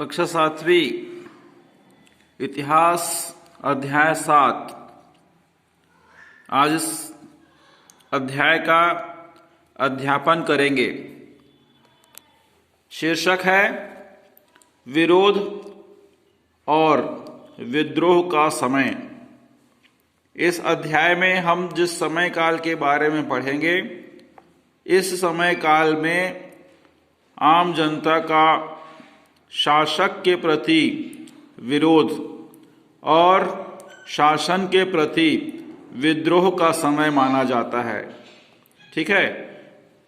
कक्षा 7वीं इतिहास अध्याय 7। आज इस अध्याय का अध्यापन करेंगे। शीर्षक है विरोध और विद्रोह का समय। इस अध्याय में हम जिस समय काल के बारे में पढ़ेंगे, इस समय काल में आम जनता का शासक के प्रति विरोध और शासन के प्रति विद्रोह का समय माना जाता है। ठीक है,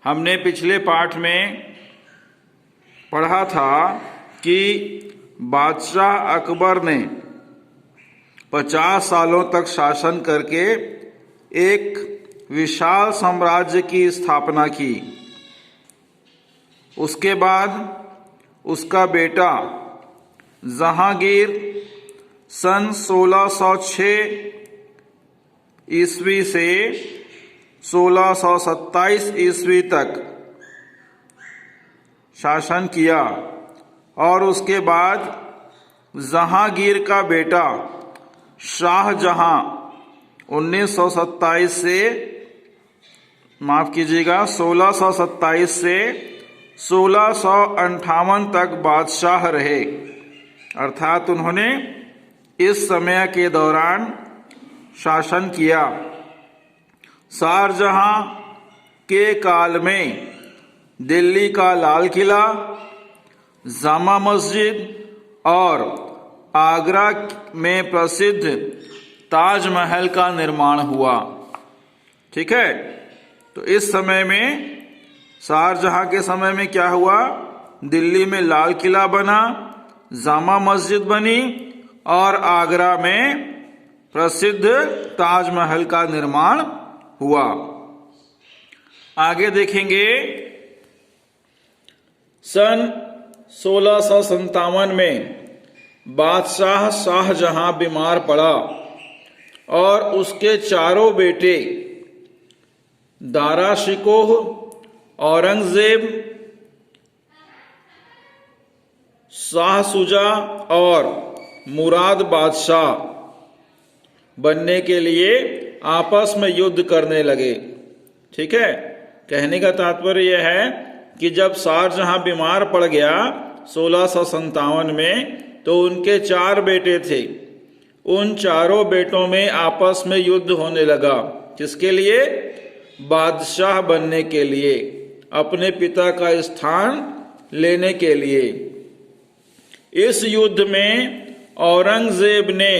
हमने पिछले पाठ में पढ़ा था कि बादशाह अकबर ने 50 सालों तक शासन करके एक विशाल साम्राज्य की स्थापना की। उसके बाद उसका बेटा जहांगीर सन 1606 ईस्वी से 1627 ईस्वी तक शासन किया और उसके बाद जहांगीर का बेटा शाहजहां 1627 से 1658 तक बादशाह रहे। अर्थात उन्होंने इस समय के दौरान शासन किया। शाहजहां के काल में दिल्ली का लाल किला, जामा मस्जिद और आगरा में प्रसिद्ध ताजमहल का निर्माण हुआ। ठीक है, तो इस समय में शाहजहां के समय में क्या हुआ? दिल्ली में लाल किला बना, जामा मस्जिद बनी और आगरा में प्रसिद्ध ताजमहल का निर्माण हुआ। आगे देखेंगे, सन 1657 में बादशाह शाहजहां बीमार पड़ा और उसके चारों बेटे दारा शिकोह, औरंगजेब, शाह सुजा और मुराद बादशाह बनने के लिए आपस में युद्ध करने लगे। ठीक है, कहने का तात्पर्य यह है कि जब शाहजहां बीमार पड़ गया 1657 में, तो उनके 4 बेटे थे। उन चारों बेटों में आपस में युद्ध होने लगा। किसके लिए? बादशाह बनने के लिए, अपने पिता का स्थान लेने के लिए। इस युद्ध में औरंगजेब ने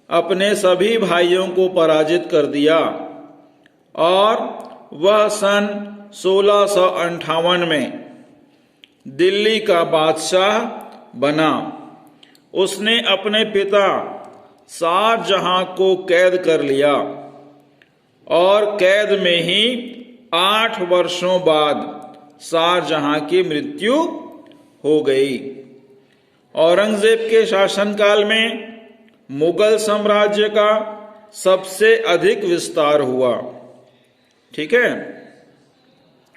अपने सभी भाइयों को पराजित कर दिया और वह सन 1658 में दिल्ली का बादशाह बना। उसने अपने पिता शाहजहां को कैद कर लिया और कैद में ही 8 वर्षों बाद शाहजहां की मृत्यु हो गई। औरंगजेब के शासनकाल में मुगल साम्राज्य का सबसे अधिक विस्तार हुआ। ठीक है,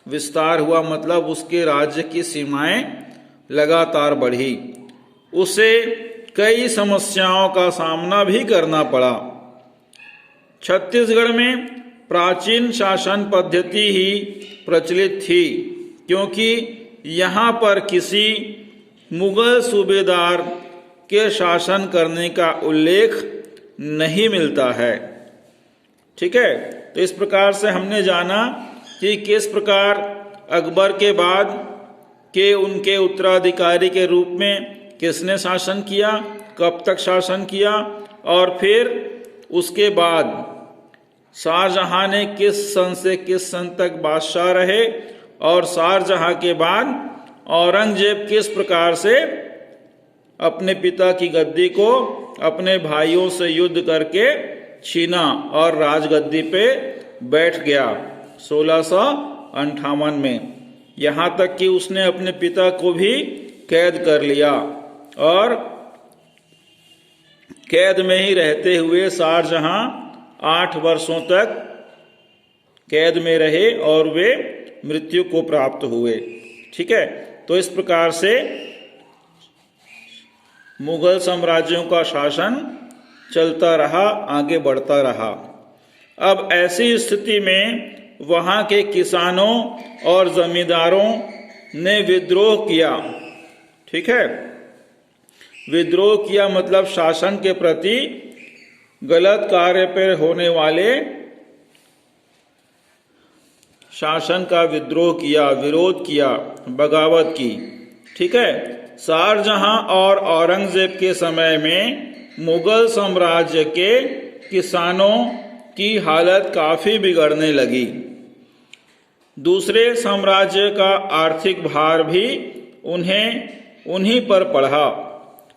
विस्तार हुआ मतलब उसके राज्य की सीमाएं लगातार बढ़ी। उसे कई समस्याओं का सामना भी करना पड़ा। छत्तीसगढ़ में प्राचीन शासन पद्धति ही प्रचलित थी, क्योंकि यहाँ पर किसी मुगल सूबेदार के शासन करने का उल्लेख नहीं मिलता है। ठीक है, तो इस प्रकार से हमने जाना कि किस प्रकार अकबर के बाद के उनके उत्तराधिकारी के रूप में किसने शासन किया, कब तक शासन किया, और फिर उसके बाद शाहजहां ने किस सन से किस सन तक बादशाह रहे, और शाहजहां के बाद औरंगजेब किस प्रकार से अपने पिता की गद्दी को अपने भाइयों से युद्ध करके छीना और राजगद्दी पे बैठ गया 1658 में। यहां तक कि उसने अपने पिता को भी कैद कर लिया और कैद में ही रहते हुए शाहजहां 8 वर्षों तक कैद में रहे और वे मृत्यु को प्राप्त हुए। ठीक है, तो इस प्रकार से मुगल साम्राज्यों का शासन चलता रहा, आगे बढ़ता रहा। अब ऐसी स्थिति में वहां के किसानों और जमींदारों ने विद्रोह किया। ठीक है, विद्रोह किया मतलब शासन के प्रति गलत कार्य पर होने वाले शासन का विद्रोह किया, विरोध किया, बगावत की। ठीक है, शाहजहां और औरंगजेब के समय में मुगल साम्राज्य के किसानों की हालत काफी बिगड़ने लगी। दूसरे साम्राज्य का आर्थिक भार भी उन्हीं पर पड़ा।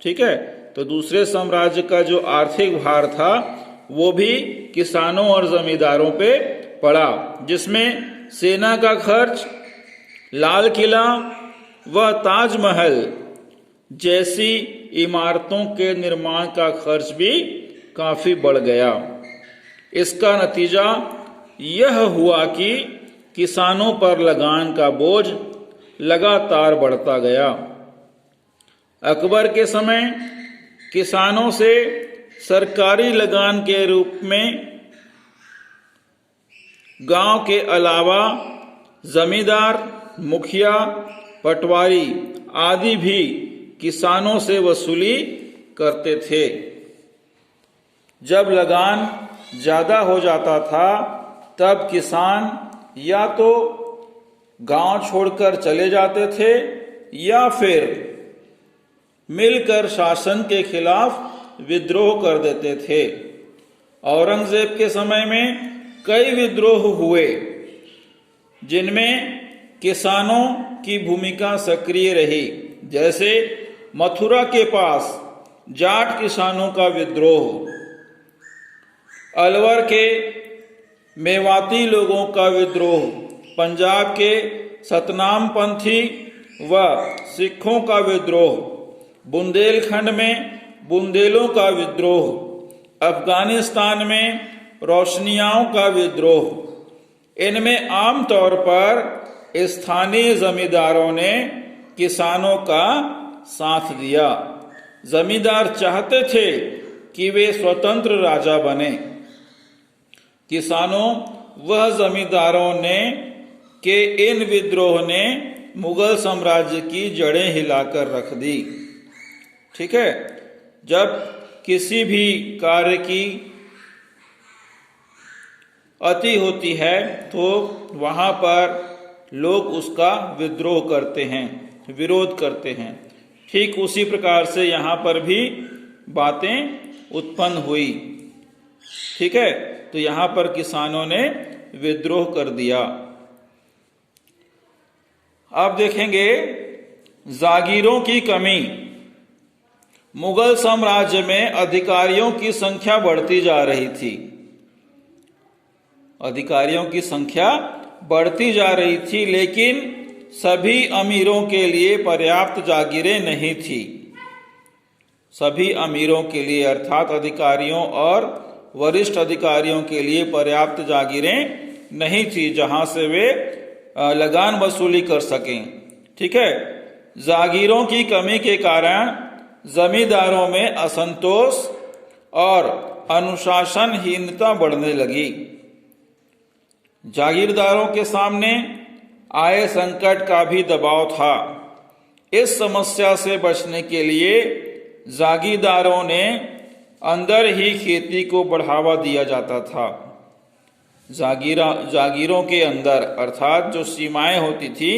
ठीक है, तो दूसरे साम्राज्य का जो आर्थिक भार था वो भी किसानों और जमींदारों पे पड़ा, जिसमें सेना का खर्च, लाल किला व ताजमहल जैसी इमारतों के निर्माण का खर्च भी काफी बढ़ गया। इसका नतीजा यह हुआ कि किसानों पर लगान का बोझ लगातार बढ़ता गया। अकबर के समय किसानों से सरकारी लगान के रूप में गांव के अलावा जमींदार, मुखिया, पटवारी आदि भी किसानों से वसूली करते थे। जब लगान ज्यादा हो जाता था तब किसान या तो गांव छोड़कर चले जाते थे या फिर मिलकर शासन के खिलाफ विद्रोह कर देते थे। औरंगजेब के समय में कई विद्रोह हुए जिनमें किसानों की भूमिका सक्रिय रही, जैसे मथुरा के पास जाट किसानों का विद्रोह, अलवर के मेवाती लोगों का विद्रोह, पंजाब के सतनाम पंथी व सिखों का विद्रोह, बुंदेलखंड में बुंदेलों का विद्रोह, अफगानिस्तान में रोशनियाओं का विद्रोह। इनमें आमतौर पर स्थानीय जमींदारों ने किसानों का साथ दिया। जमींदार चाहते थे कि वे स्वतंत्र राजा बने। किसानों व जमींदारों ने के इन विद्रोह ने मुगल साम्राज्य की जड़ें हिलाकर रख दी। ठीक है, जब किसी भी कार्य की अति होती है तो वहां पर लोग उसका विद्रोह करते हैं, विरोध करते हैं। ठीक उसी प्रकार से यहां पर भी बातें उत्पन्न हुई। ठीक है, तो यहां पर किसानों ने विद्रोह कर दिया। अब देखेंगे जागीरों की कमी। मुगल साम्राज्य में अधिकारियों की संख्या बढ़ती जा रही थी। अधिकारियों की संख्या बढ़ती जा रही थी, लेकिन सभी अमीरों के लिए पर्याप्त जागीरें नहीं थी। सभी अमीरों के लिए अर्थात अधिकारियों और वरिष्ठ अधिकारियों के लिए पर्याप्त जागीरें नहीं थी जहां से वे लगान वसूली कर सकें। ठीक है, जागीरों की कमी के कारण जमींदारों में असंतोष और अनुशासनहीनता बढ़ने लगी। जागीरदारों के सामने आय संकट का भी दबाव था। इस समस्या से बचने के लिए जागीरदारों ने अंदर ही खेती को बढ़ावा दिया जाता था। जागीरों के अंदर अर्थात जो सीमाएं होती थी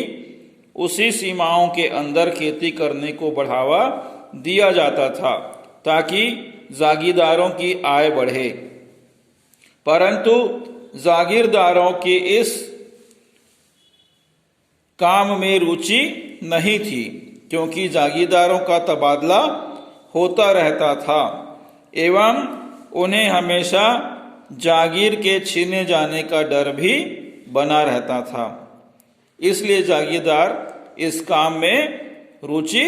उसी सीमाओं के अंदर खेती करने को बढ़ावा दिया जाता था ताकि जागीरदारों की आय बढ़े। परंतु जागीरदारों की इस काम में रुचि नहीं थी, क्योंकि जागीरदारों का तबादला होता रहता था एवं उन्हें हमेशा जागीर के छीने जाने का डर भी बना रहता था। इसलिए जागीरदार इस काम में रुचि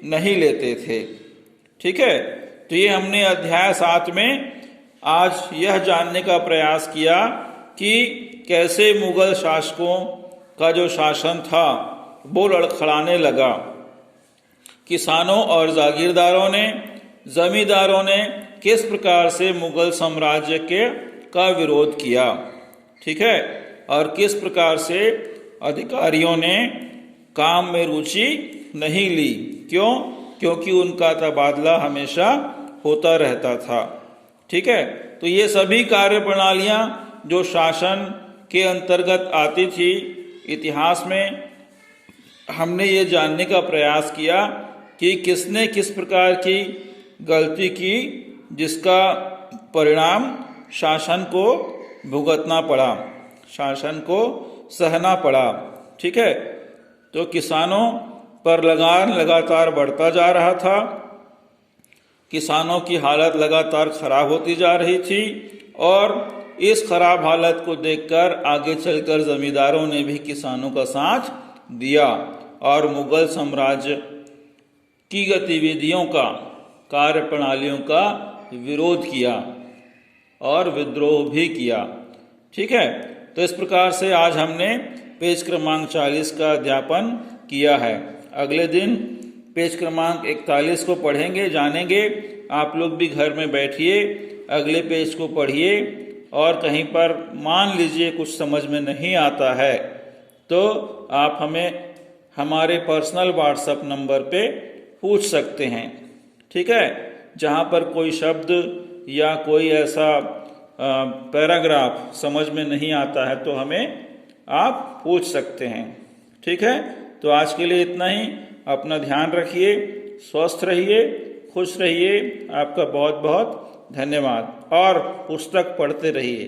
नहीं लेते थे। ठीक है, तो ये हमने अध्याय 7 में आज यह जानने का प्रयास किया कि कैसे मुगल शासकों का जो शासन था वो लड़खड़ाने लगा। किसानों और जागीरदारों ने, जमींदारों ने किस प्रकार से मुगल साम्राज्य का विरोध किया, ठीक है, और किस प्रकार से अधिकारियों ने काम में रुचि नहीं ली। क्यों? क्योंकि उनका तबादला हमेशा होता रहता था, ठीक है। तो ये सभी कार्य प्रणालियां जो शासन के अंतर्गत आती थी, इतिहास में हमने ये जानने का प्रयास किया कि किसने किस प्रकार की गलती की, जिसका परिणाम शासन को भुगतना पड़ा, शासन को सहना पड़ा, ठीक है। तो किसानों पर लगान लगातार बढ़ता जा रहा था, किसानों की हालत लगातार खराब होती जा रही थी, और इस खराब हालत को देखकर आगे चलकर जमींदारों ने भी किसानों का साथ दिया और मुगल साम्राज्य की गतिविधियों का, कार्य प्रणालियों का विरोध किया और विद्रोह भी किया, ठीक है। तो इस प्रकार से आज हमने पेज क्रमांक 40 का अध्यापन किया है। अगले दिन पेज क्रमांक 41 को पढ़ेंगे, जानेंगे। आप लोग भी घर में बैठिए, अगले पेज को पढ़िए, और कहीं पर मान लीजिए कुछ समझ में नहीं आता है तो आप हमें हमारे पर्सनल व्हाट्सएप नंबर पे पूछ सकते हैं, ठीक है। जहाँ पर कोई शब्द या कोई ऐसा पैराग्राफ समझ में नहीं आता है तो हमें आप पूछ सकते हैं, ठीक है। तो आज के लिए इतना ही। अपना ध्यान रखिए, स्वस्थ रहिए, खुश रहिए। आपका बहुत बहुत धन्यवाद, और पुस्तक पढ़ते रहिए।